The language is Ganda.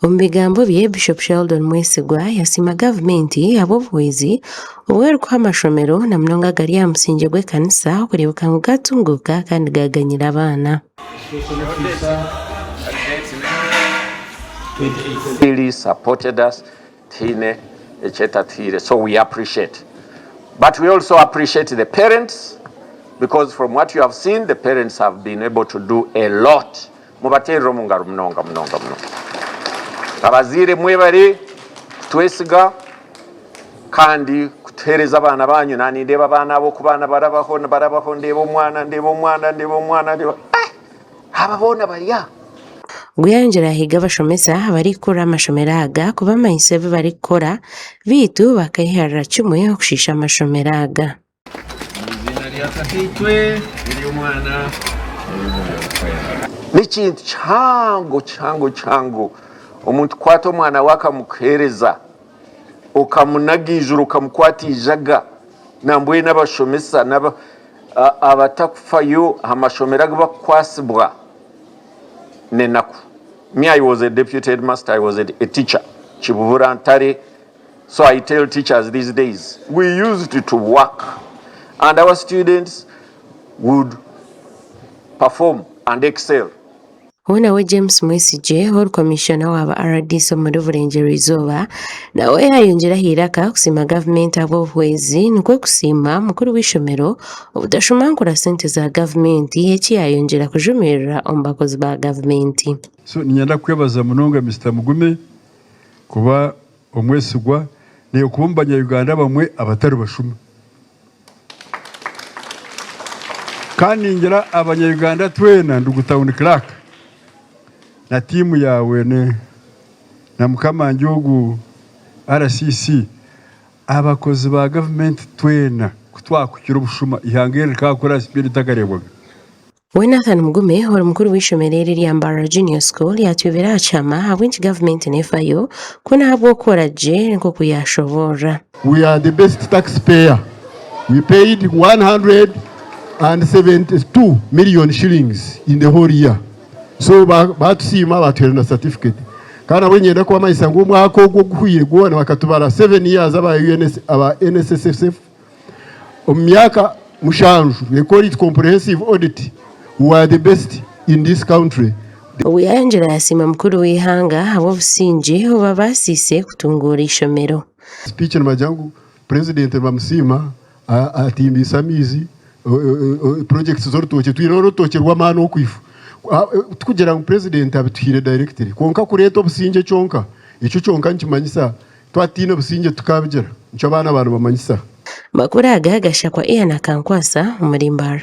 Omu bigambo bye Bishop Sheldon Mwesigwa yasima gavumenti ab'obuhwezi obweruka amashomero na munonga gari aha musingi gw'ekanisa okureebeka ngu gatunguuka kandi gaganyira abaana. Really supported us, so we appreciate. But we also appreciate the parents, because from what you have seen, the parents have been able to do a lot. Mubaterero mungaru mnonga. Abazire mwebare twesiga kandi kutereza abana banyu nani ndeba abana abo kubana barabaho ndeba omwana ababona bariya. Guyangera higa abashomesa barikora amashomero aga kuba amahise barikora bitu bakayiharira kimwe okushisha amashomero aga. N'ikintu cyango omuntu kwata omwana wakamukereza okamunagiza ukamukwatijaga nambwe n'abashomesa abatakufayo amashomero bakwasibwa nenaku. Me, I was a deputy headmaster, I was a teacher, Chibuvura Ntare. So I tell teachers these days, we used to work and our students would perform and excel. Nawe James Mwesigye wari komishona w'aba RDC muri Burengerazuba nawe yayongera hiraka kusima gavumenti ab'obuhwezi nikwe kusima mukuru w'ishomero obudashumangura sente za gavumenti eki yayongera kujumirira omu bakozi ba gavumenti. So ninyenda kwebaza munonga Mr. Mugume kuba Omwesigwa ne kuba mu Banyayuganda bamwe abatari bashuma kandi ngira Abanyayuganda twena ndugutawuni Clark na timu yawe na mukama njogu RCC abakozi ba government twena kutwakukira obushuma ihangere kakora spirit akarebwaga. Nathan Mugume wari mukuru w'ishomero rya Mbara Junior School yatubira achama habwinchi government nefayo kuna habwo koraje nko kuyashobora. We are the best taxpayer. We paid 172 million shillings in the whole year. So batusima batwerana certificate kana wenyenda kwa mayisa ng'umwaka ogwo guhire gubona bakatubara 7 years aba NSSF omyaka mushanju we call it comprehensive audit. We are the best in this country. Uyangera yasima mukuru w'ihanga abo businje oba basise kutungura ishomero. Speech na majangu president bamusima atimbisa mizi projects zorutoke twirorotokerwa mano okwifu tukugera mu president abituhire directly konka kureta obusinge chonka ico chonka nkimanyisa twatine obusinge tukabigera nco abana abantu bamanyisa makuru aga gashakwa Ian Kankwasa muri Mbara.